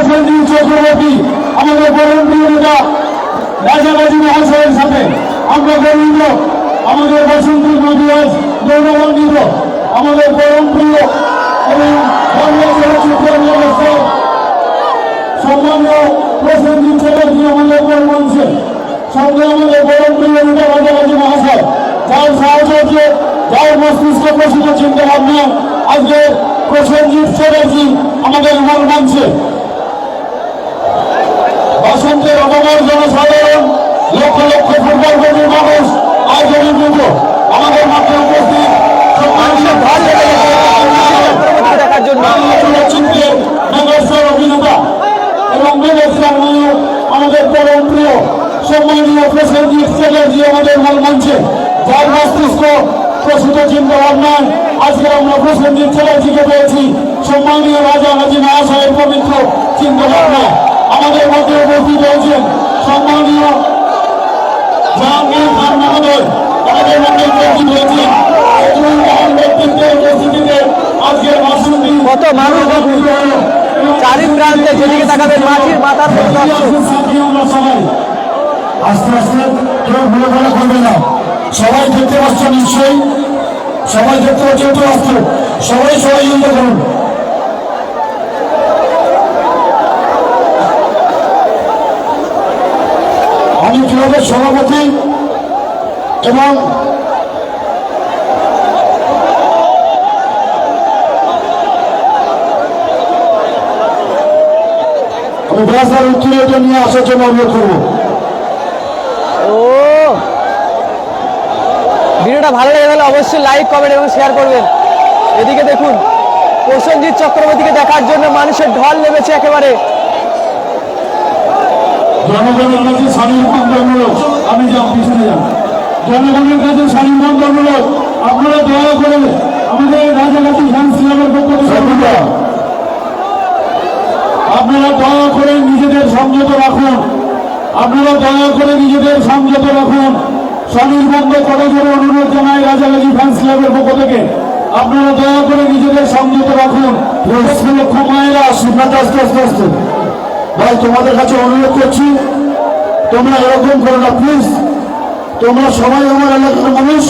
প্রসেনজিৎ চক্রবর্তী আমাদের পরম প্রিয় নেতা রাজা গাজী মহাশয়ের সাথে আমরা গর্বিত। আমাদের বসন্তী নদীরাজ গৌরবান্বিত আমাদের পরম প্রিয় এবং বাংলা চলচ্চিত্রের নির্দেশক সম্মানীয় প্রসেনজিৎ চ্যাটার্জি আমাদের মঞ্চে সঙ্গে আমাদের পরম প্রিয় নেতা রাজা গাজী মহাশয়, যার সাহচর্যে যার মস্তিষ্ক প্রসূত চিন্তা ভাবনা আজকে প্রসেনজিৎ চ্যাটার্জি আমাদের মূল মঞ্চে। বসন্তের অপমার জনসাধারণ লক্ষ লক্ষ ফুটবল প্রেমী মানুষ আজ অভিভূত আমাদের মাঠে উপস্থিত চলচ্চিত্রের মেগাস্টার অভিনেতা এবং মেগাস্টার নায়ক আমাদের পরম প্রিয় সম্মানীয় প্রসেনজিৎ চ্যাটার্জি আমাদের মূল মঞ্চে, যার মস্তিষ্ক প্রসূত চিন্তা ভাবনায় আজকে আমরা প্রসেনজিৎ চ্যাটার্জিকে পেয়েছি। সম্মানীয় রাজা গাজী মহাশয়ের পবিত্র চিন্তা ভাবনা আমাদের মধ্যে উপস্থিত হয়েছেন সম্মানীয় জাহাঙ্গীর খান মহোদয় আমাদের মধ্যে উপস্থিত হয়েছেন। মহান ব্যক্তিত্বের উপস্থিতিতে আজকের ভাষণটি কত মানুষ চারি প্রান্তে যেদিকে তাকাবেন মাঝির মাথার আমরা সবাই আস্তে আস্তে কেউ ভুলে ভুলে করবে না। সবাই দেখতে পাচ্ছেন নিশ্চয়ই, সবাই দেখতে পাচ্ছেন তো আসছে, সবাই সহযোগিতা করুন। আমি ক্লাবের সভাপতি এবং আমি ব্যাসার উত্তরটা নিয়ে আসার জন্য অনুরোধ করবো। ভিডিওটা ভালো লেগে গেলে অবশ্যই লাইক কমেন্ট এবং শেয়ার করবেন। এদিকে দেখুন প্রসেনজিৎ চক্রবর্তীকে দেখার জন্য মানুষের ঢল নেমেছে একেবারে। জনগণের কাছে স্বাধীনতামূলক আমি যাও পিছনে যান। জনগণের কাছে স্বাধীনতামূলক আপনারা দয়া করে আমাদের রাজাঘাটি ফ্যান্স ক্লাবের পক্ষ থেকে আপনারা দয়া করে নিজেদের সংযত রাখুন। আপনারা দয়া করে নিজেদের সংযত রাখুন। স্বনির্বন্ধ করে ধরে অনুরোধ জানাই রাজাগাজী ফ্যান্স ক্লাবের পক্ষ থেকে আপনারা দয়া করে নিজেদের সংযত রাখুন। লক্ষ মায়েরা আশীর্বাদ আস্তে আস্তে আস্তে ভাই তোমাদের কাছে অনুরোধ করছি, তোমরা এরকম করো না প্লিজ। তোমরা সবাই আমার এলাকার মানুষ,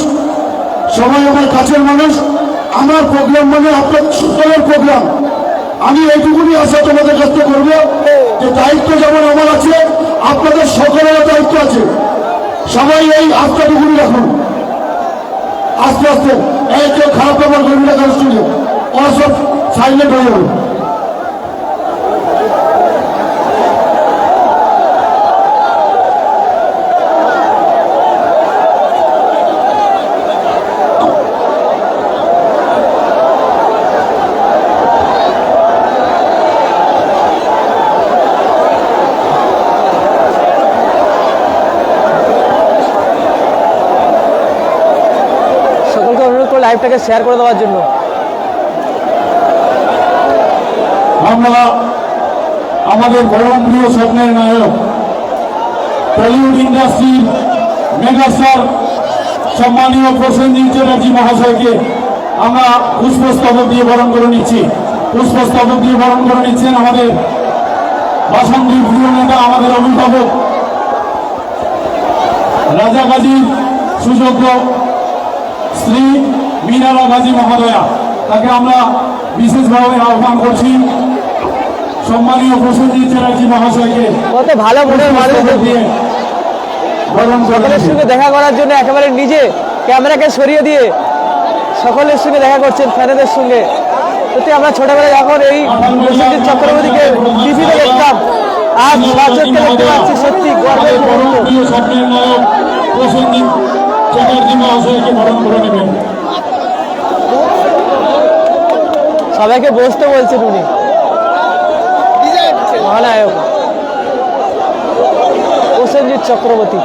সবাই আমার কাছের মানুষ। আমার প্রোগ্রাম মানে আপনার সকলের প্রোগ্রাম। আমি এইটুকুনি আশা তোমাদের কাছ থেকে করবো যে দায়িত্ব যেমন আমার আছে আপনাদের সকলের দায়িত্ব আছে। সবাই এই আস্থাটুকুনি রাখুন। আস্তে আস্তে এই কেউ খারাপ ব্যবহার করবি না কারোর সঙ্গে, ওরা সব সাইলেন্ট হয়ে যাবে। লাইভটাকে শেয়ার করে দেওয়ার জন্য আমরা আমাদের পরম প্রিয় স্বপ্নের নায়ক টলিউড ইন্ডাস্ট্রির মেগাস্টার সম্মানীয় প্রসেনজিৎ চ্যাটার্জি মহাশয়কে আমরা পুষ্পস্তবক দিয়ে বরণ করে নিচ্ছি। পুষ্পস্তবক দিয়ে বরণ করে নিচ্ছেন আমাদের বাসন্তীর প্রিয় নেতা, আমাদের অভিভাবক রাজা গাজীর সুযোগ্য শ্রী মিনারা গাজী মহোদয়া। তাকে আমরা বিশেষভাবে আহ্বান করছি সম্মানীয় প্রসেনজিৎ চ্যাটার্জি মহাশয়কে কত ভালো মনের মানুষ দিয়ে সকলের সঙ্গে দেখা করার জন্য একেবারে নিজে ক্যামেরাকে সরিয়ে দিয়ে সকলের সঙ্গে দেখা করছেন ফ্যানেদের সঙ্গে। সত্যি আমরা ছোটবেলায় যখন এই প্রসেনজিৎ চক্রবর্তীকে টিভিতে দেখতাম, আজ সচক্ষে দেখতে পাচ্ছি, সত্যি গর্বের মুহূর্ত। স্বপ্নের নায়ক প্রসেনজিৎ চ্যাটার্জি মহাশয়কে বরণ করে নেবেন। সবাইকে বসতে বলছেন উনি মহানায়ক প্রসেনজিৎ চক্রবর্তী।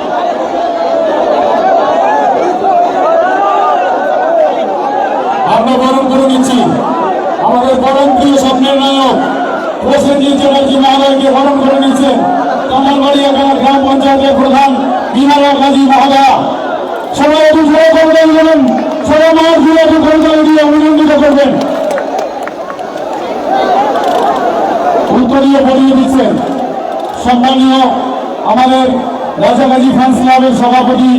আমরা বরণ করে নিচ্ছি আমাদের পরম প্রিয় স্বপ্নের নায়ক প্রসেনজিৎ চ্যাটার্জি মহোদয়কে বরণ করে নিচ্ছেন কামালবাড়ি এলাকার গ্রাম পঞ্চায়েতের প্রধান মিনারা গাজী মহোদয়া। সবাই একটু জোরে করবেন, বলুন সবাই মার দিয়ে একটু করবেন দিয়ে অভিনন্দিত করবেন। উত্তরীয় পরিয়ে দিচ্ছেন সম্মানীয় আমাদের রাজাগাজী ফ্যান্স ক্লাবের সভাপতি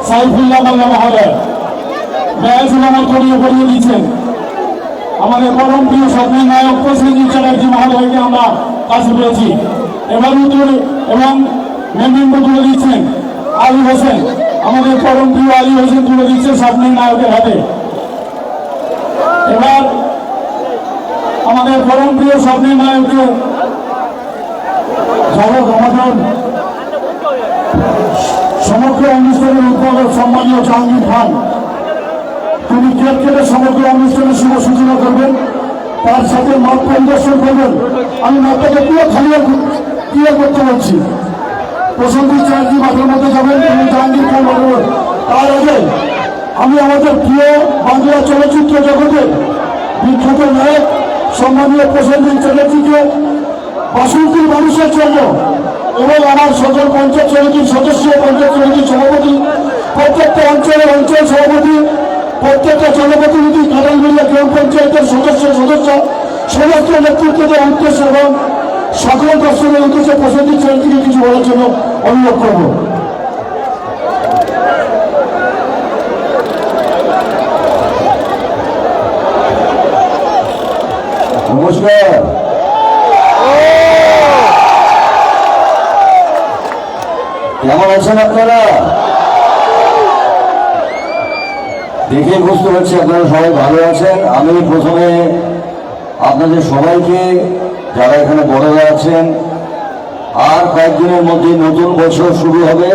সাইফুল্লাহ মোল্লা মহোদয়। ব্যায়াজুল উত্তরীয় পরিয়ে দিচ্ছেন আমাদের পরম প্রিয় স্বপ্নের নায়ক প্রসেনজিৎ চ্যাটার্জি মহোদয়কে আমরা কাছে পেয়েছি। এবার উত্তরে এবং মেমেন্টো তুলে দিচ্ছেন আলী হোসেন, আমাদের পরম প্রিয় আলী হোসেন তুলে দিচ্ছে স্বপ্নের নায়কের হাতে। এবার আমাদের পরম প্রিয় স্বপ্নের নায়ককে ঝলক আমাদের সমগ্র অনুষ্ঠানের উদ্বোধক সম্মানীয় জাহাঙ্গীর খান, তিনি কেক কেটে সমগ্র অনুষ্ঠানের শুভ সূচনা করবেন, তার সাথে মত পরিদর্শন করবেন। আমি মাঠটাকে পুরো খালি ক্লিয়ার করতে বলছি। প্রসেনজিৎ চ্যাটার্জি মাঠের মধ্যে যাবেন এবং জাহাঙ্গীর খান বলবেন। তার আগে আমি আমাদের প্রিয় বাংলা চলচ্চিত্র জগতের বিখ্যাত নায়ক সম্মানীয় প্রসেনজিৎ চ্যাটার্জিকে বাসন্তীর মানুষের জন্য এবং আমার সকল পঞ্চায়েত সমিতির সদস্য, পঞ্চায়েত সমিতির সভাপতি, প্রত্যেকটা অঞ্চলের অঞ্চল সভাপতি, প্রত্যেকটা জনপ্রতিনিধি, কাটালবেড়িয়া গ্রাম পঞ্চায়েতের সদস্য সমস্ত নেতৃত্বদের উদ্দেশ্যে এবং সকল দর্শকের উদ্দেশ্যে প্রসেনজিৎ চ্যাটার্জিকে কিছু বলার জন্য অনুরোধ করব। নমস্কার। কেমন আছেন আপনারা? দেখে বুঝতে পারছি আপনারা সবাই ভালো আছেন। আমি প্রথমে আপনাদের সবাইকে, যারা এখানে বড়রা আছেন, আর কয়েকদিনের মধ্যে নতুন বছর শুরু হবে,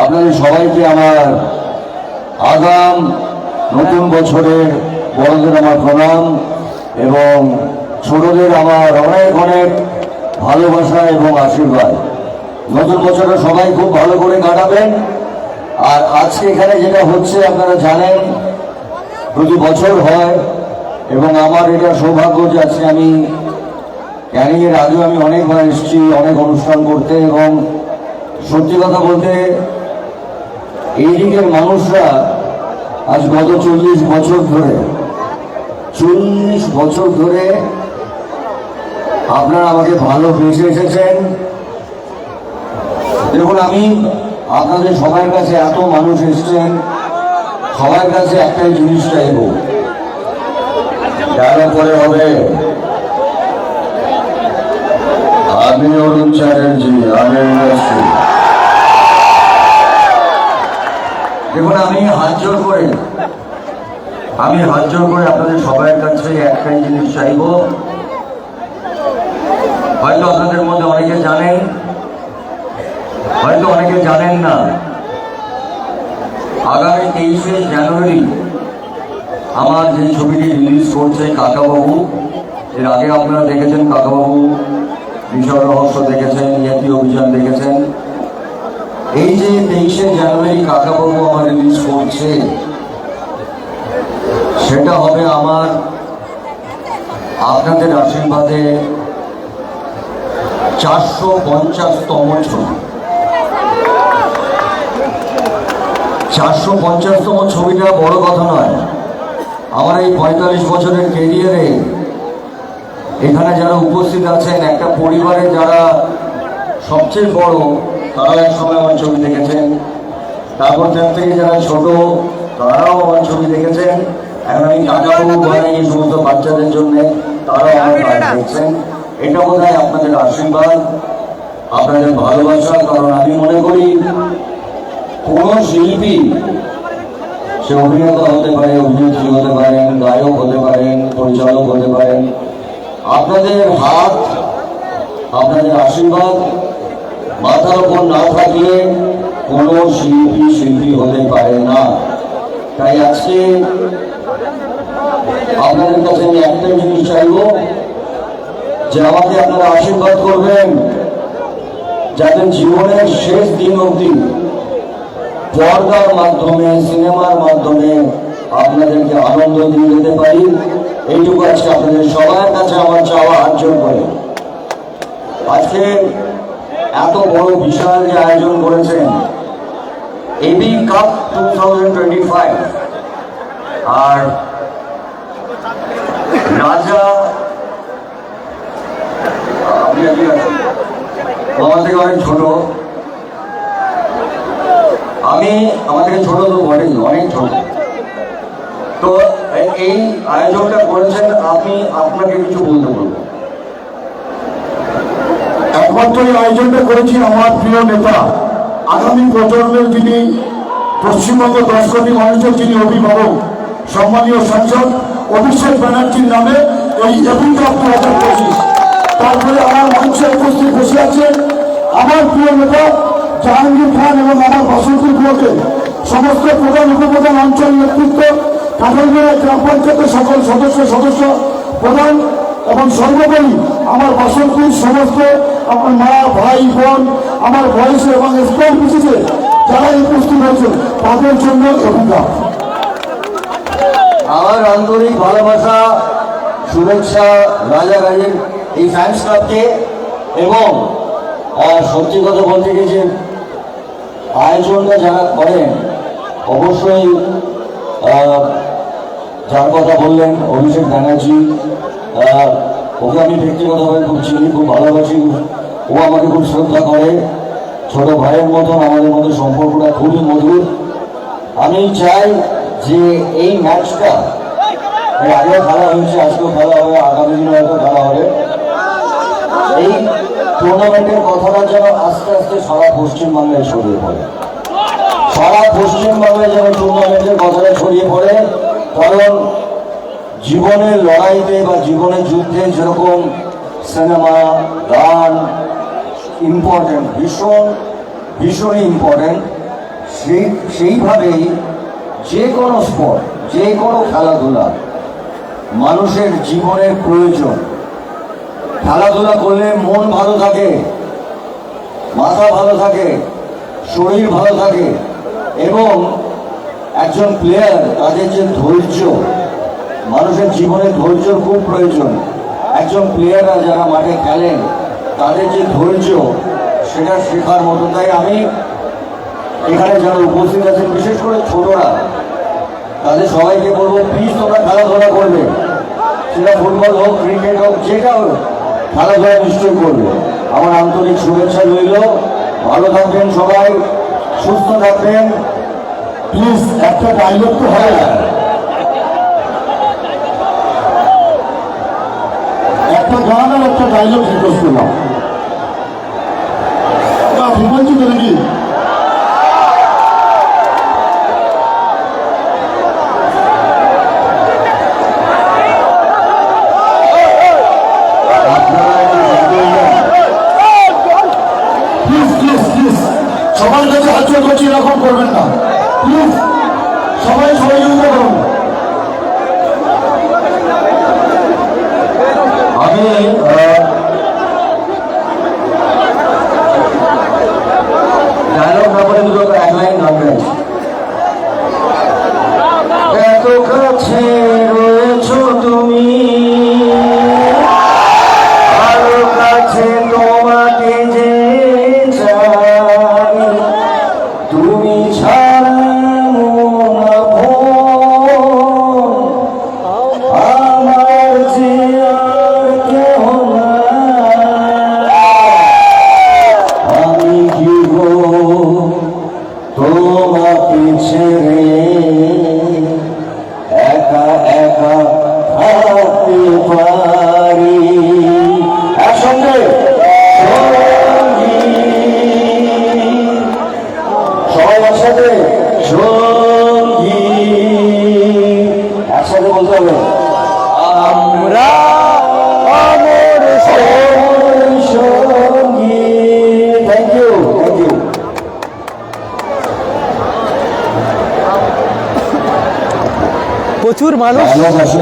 আপনাদের সবাইকে আমার আগাম নতুন বছরের বড়দের আমার প্রণাম এবং ছোটদের আমার অনেক অনেক ভালোবাসা এবং আশীর্বাদ। নতুন বছরটা সবাই খুব ভালো করে কাটাবেন। আর আজকে এখানে যেটা হচ্ছে আপনারা জানেন, প্রতি বছর হয় এবং আমার এটা সৌভাগ্য যে আজকে আমি ক্যানিংয়ের আগেও আমি অনেকবার এসেছি অনেক অনুষ্ঠান করতে, এবং সত্যি কথা বলতে এই দিকের মানুষরা আজ গত 40 বছর ধরে আপনারা আমাকে ভালো বেসে এসেছেন। দেখুন, আমি আপনাদের সবার কাছে, এত মানুষ এসছেন, সবার কাছে একটাই জিনিস চাইব, যারা পরে হবে আমি অরুণ চ্যাটার্জি, আমি ইন্ডাস্ট্রি। দেখুন, আমি হাত জোর করে আপনাদের সবার কাছে একটাই জিনিস চাইব। হয়তো আপনাদের মধ্যে অনেকে জানেন, হয়তো অনেকে জানেন না, আগামী 23শে জানুয়ারি আমার যে ছবিটি রিলিজ করছে কাকাবাবু, এর আগে আপনারা দেখেছেন কাকাবাবু, বিষয় রহস্য দেখেছেন, নিয়তি অভিযান দেখেছেন। এই যে 23শে জানুয়ারি কাকাবাবু আমার রিলিজ করছে, সেটা হবে আমার আপনাদের আশীর্বাদে 450তম ছবি। 450তম ছবিটা বড় কথা নয়। আমার এই 45 বছরের ক্যারিয়ারে এখানে যারা উপস্থিত আছেন, একটা পরিবারে যারা সবচেয়ে বড়, তারাও এক সময় আমার ছবি দেখেছেন। তারপর থেকে যারা ছোট, তারাও আমার ছবি দেখেছেন। এখন আমি কাকাবাবু বানাই এই সমস্ত বাচ্চাদের জন্য, তারাও আমার কাজ দেখছেন। এটা বোধহয় আপনাদের আশীর্বাদ, আপনাদের ভালোবাসা। কারণ আমি মনে করি কোন শিল্পী, সে অভিনেতা হতে পারে, অভিনেত্রী হতে পারেন, গায়ক হতে পারেন, পরিচালক হতে পারেন, আপনাদের হাত, আপনাদের আশীর্বাদ মাথার উপর না থাকলে কোন শিল্পী হতে পারে না। তাই আজকে আপনাদের কাছে আমি একটাই জিনিস চাইব, যে আমাকে আপনারা আশীর্বাদ করবেন, যাতে জীবনের শেষ দিন অবধি পর্দার মাধ্যমে, সিনেমার মাধ্যমে আপনাদেরকে আনন্দ দিয়ে যেতে পারি। এইটুকু আজকে আপনাদের সবার কাছে আমার চাওয়া, হাত জোর করে। আজকে এত বড় বিশাল যে আয়োজন করেছেন, এবি কাপ 2025, আর রাজা অনেক ছোট, আমি আমাদের ছোট তো বটেই, অনেক ছোট। তো এই আয়োজনটা করেছেন, আমি আপনাকে কিছু বলতে বলবো। একমাত্র এই আয়োজনটা করেছি আমার প্রিয় নেতা, আগামী প্রজন্মের যিনি পশ্চিমবঙ্গ 10 কোটি মানুষের যিনি অভিভাবক, সম্মানীয় সাংসদ অভিষেক ব্যানার্জির নামে এই এভিনকাপ 2025। তারপরে আমার মঞ্চে উপস্থিত বসে আছেন আমার প্রিয় নেতা জাহাঙ্গীর খান এবং আমার বাসন্তী ব্লকের সমস্ত প্রধান উপপ্রধান অঞ্চল নেতৃত্ব, কাঠালবেড়া গ্রাম পঞ্চায়েতের সকল সদস্য প্রধান এবং সর্বোপরি আমার বাসন্তীর সমস্ত আমার মা ভাই বোন, আমার বয়সে এবং স্কুল বিশেষে যারা উপস্থিত হয়েছে তাদের জন্য অভিজ্ঞতা। আমার আন্তরিক ভালোবাসা, শুভেচ্ছা রাজাগাজীর এই ফ্যান্স ক্লাবকে। এবং সত্যি কথা বলতে গেছে, আয়োজনটা যারা করেন অবশ্যই যার কথা বললেন অভিষেক ব্যানার্জি, ওকে আমি ব্যক্তিগতভাবে খুব চিনি, খুব ভালোবাসি, ও আমাকে খুব শ্রদ্ধা করে, ছোট ভাইয়ের মতন আমাদের মধ্যে সম্পর্কটা খুবই মধুর। আমি চাই যে এই ম্যাচটা এর আগেও খেলা হয়েছে, আজকেও খেলা হবে, আগামী দিনে হয়তো খেলা হবে, এই টুর্নামেন্টের কথাটা যেন আস্তে আস্তে সারা পশ্চিমবাংলায় ছড়িয়ে পড়ে, সারা পশ্চিমবাংলায় যেন টুর্নামেন্টের কথাটা ছড়িয়ে পড়ে। কারণ জীবনের লড়াইতে বা জীবনের যুদ্ধে যেরকম সিনেমা গান ইম্পর্টেন্ট, ভীষণই ইম্পর্টেন্ট, সেইভাবেই যে কোনো স্পোর্ট, যে কোনো খেলাধুলা মানুষের জীবনের প্রয়োজন। খেলাধুলা করলে মন ভালো থাকে, মাথা ভালো থাকে, শরীর ভালো থাকে, এবং একজন প্লেয়ার তাদের যে ধৈর্য, মানুষের জীবনে ধৈর্যর খুব প্রয়োজন। একজন প্লেয়াররা যারা মাঠে খেলেন তাদের যে ধৈর্য, সেটা শেখার মতো। তাই আমি এখানে যারা উপস্থিত আছেন, বিশেষ করে ছোটরা, তাদের সবাইকে বলবো প্লিজ তোমরা খেলাধুলা করবে, সেটা ফুটবল হোক, ক্রিকেট হোক, যেটা হোক, খেলাধুলা নিশ্চয়ই করবে। আমার আন্তরিক শুভেচ্ছা রইল। ভালো থাকবেন সবাই, সুস্থ থাকবেন। প্লিজ একটা ডায়লগ তো হয়, একটা গান আর একটা ডায়লগ রিকোয়েস্ট করলাম। বিপঞ্জিত নাকি? সবার কাছে হাত জোর করছি, এরকম করবেন না প্লিজ, সবাই সহযোগিতা করুন। আমি ডায়লগ ব্যাপারে দুটো এক লাইন গান গাইছি। এত কাছে রয়েছো তুমি, আরো কাছে তোমাকে যে চাই, তুমি ছাড়া মন আপন, আমার যে আর কেহ নাই। আমি কি গো তোমাকে ছেড়ে একা একা থাকতে পারি। একসঙ্গে সবাই একসাথে সঙ্গী, একসাথে বলতে হবে আমরা অমর সঙ্গী। Thank you, thank you. প্রচুর মানুষ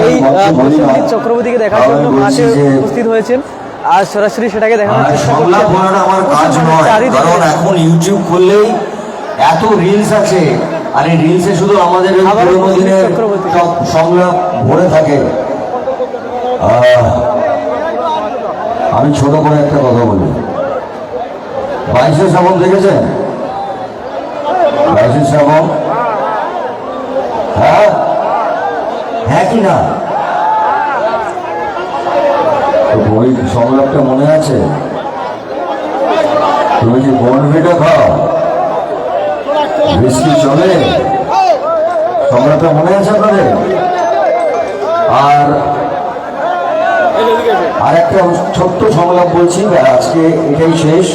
এই প্রসেনজিৎ চক্রবর্তীকে দেখার জন্য মাঠে উপস্থিত হয়েছেন। আর সরাসরি সেটাকে দেখানোর চেষ্টা করছি। সংলাপ বলাটা আমার কাজ নয়, কারণ এখন ইউটিউব খুললেই এত রিলস আছে, আর এই রিলসে শুধু আমাদের ওই আবার পুরোনো দিনের চক্রবর্তী। সব সংলাপ ভরে থাকে। আমি ছোট করে একটা কথা বলি। 22শে শ্রাবণ দেখেছেন? 22শে শ্রাবণ, হ্যাঁ হ্যাঁ কি না? ওই সংলাপটা মনে আছে? তুমি কি বনভিটা খাও? বিস্কি চলে? সময়টা মনে আছে আপনাদের? আর একটা ছোট্ট সংলাপ বলছি, আজকে এটাই শেষ।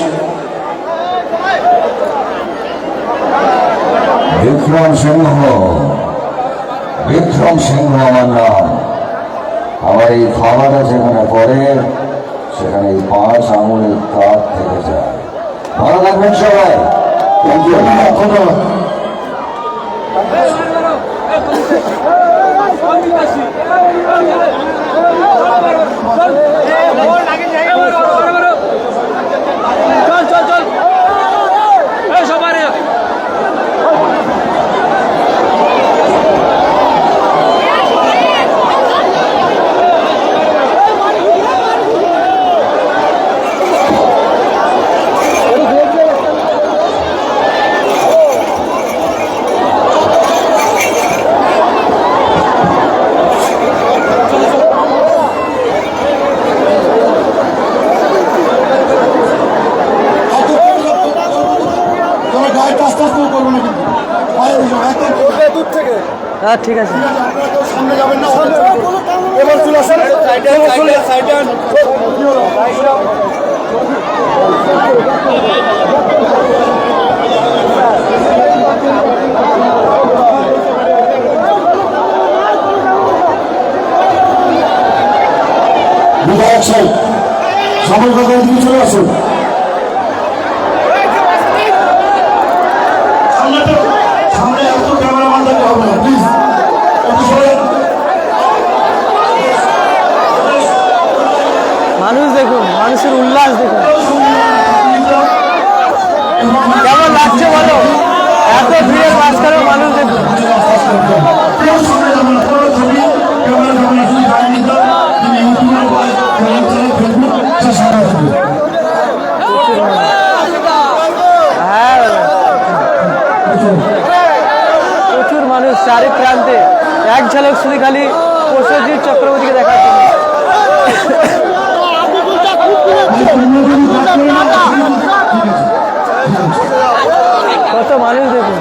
বিক্রম সিংহ, বিক্রম সিংহ আমার নাম। আমার এই খাওয়াটা যেখানে পড়ে সেখানে এই 5 আঙুলের দাঁত থেকে যায়। ভালো থাকবেন সবাই। Thank you. ধন্যবাদ। হ্যাঁ ঠিক আছে। বিধায়ক সাহেব সবাই কথা দিকে চলে আসুন। সামনে এত ক্যামেরাম্যান দেখতে হবে না, প্লিজ একটু সরেন। মানুষ দেখুন, মানুষের উল্লাস দেখুন কেমন লাগছে বলো। এত ভিড়ের মাঝখানেও মানুষ দেখুন। হ্যাঁ প্রচুর মানুষ চারি প্রান্তে এক ঝলক শুধু খালি প্রসেনজিৎ চক্রবর্তীকে দেখার জন্য। কত মানুষ দেখুন।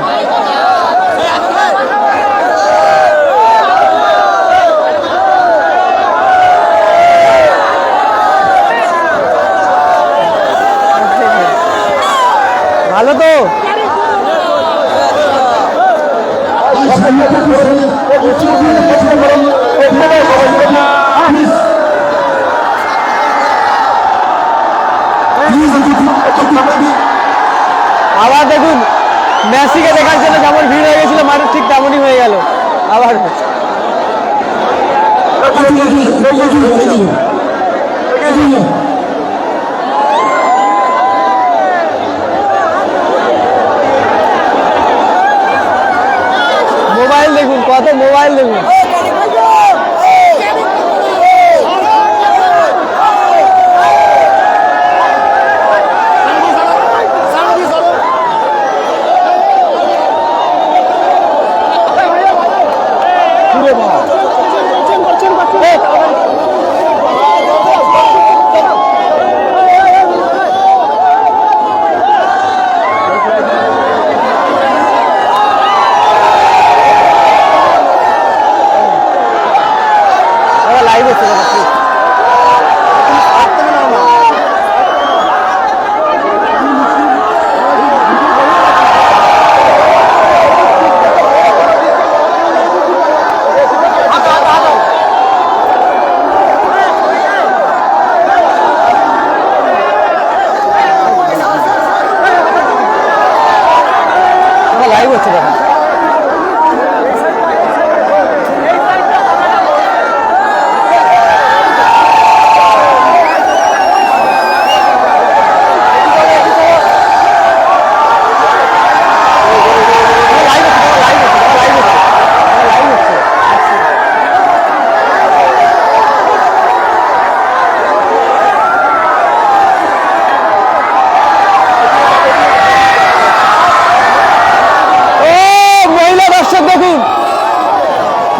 ভালো তো আবার দেখুন মেসিকে দেখার জন্য যেমন ভিড় হয়ে গেছিল মানুষ ঠিক তেমনই হয়ে গেল আবার। মোবাইল দেখুন, কত মোবাইল দেখুন। লাইভ হচ্ছে দেখুন।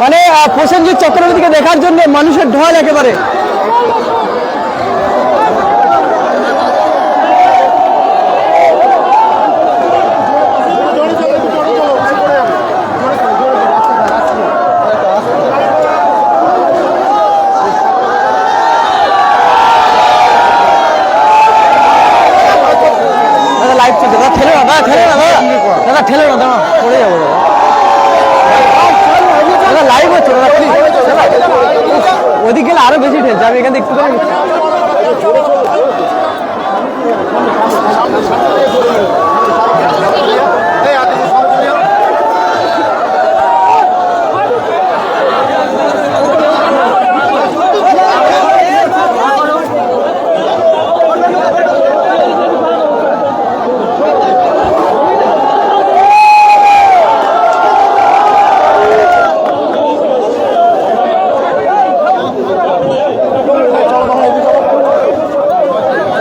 মানে প্রসেনজিৎ চক্রবর্তীকে দেখার জন্য মানুষের ঢল একেবারে। লাইভ চলছে, দাদা ঠেলে না, দাদা ঠেলে না, দাদা ঠেলে না, দাদা পড়ে যাবো দাদা লাইভ হচ্ছে দাদা প্লিজ ওদিক গেলে আরো বেশি ঠেলছে, আমি এখান থেকে একটু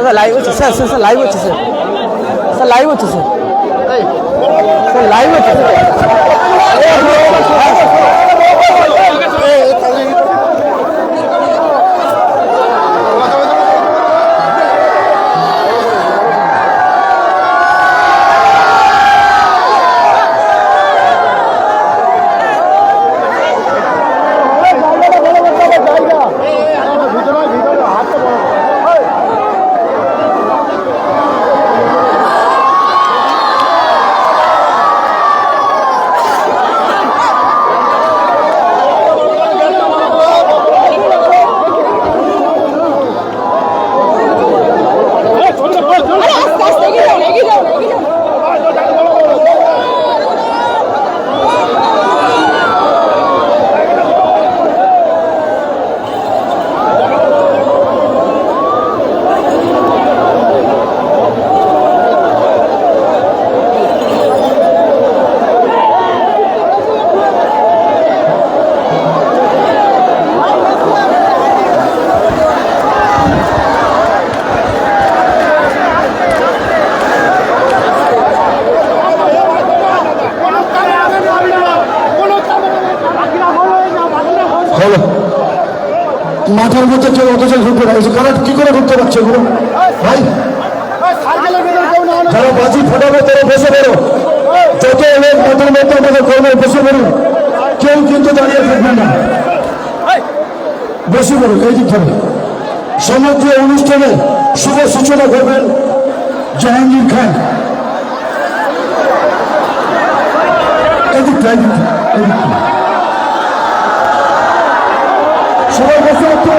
করে লাইভ হচ্ছে স্যার, স্যার স্যার লাইভ হচ্ছে স্যার, স্যার লাইভ হচ্ছে স্যার, স্যার লাইভ হচ্ছে মাঠের মধ্যে কেউ অথচ ঢুকতে পারছে, কারা কি করে ঢুকতে পারছে এগুলো ভাই? যারা বাজি ফাটাবে তারা বসে বেরো, যত লোক মাঠের মধ্যে আমাদের করবে বসে বেরো, কেউ কিন্তু দাঁড়িয়ে থাকবে না, বসে বেরো। এই দিক থেকে সমগ্র অনুষ্ঠানে শুভ সূচনা করবেন জাহাঙ্গীর খান। এদিকটা এদিকটা সবাই বসে রাখতে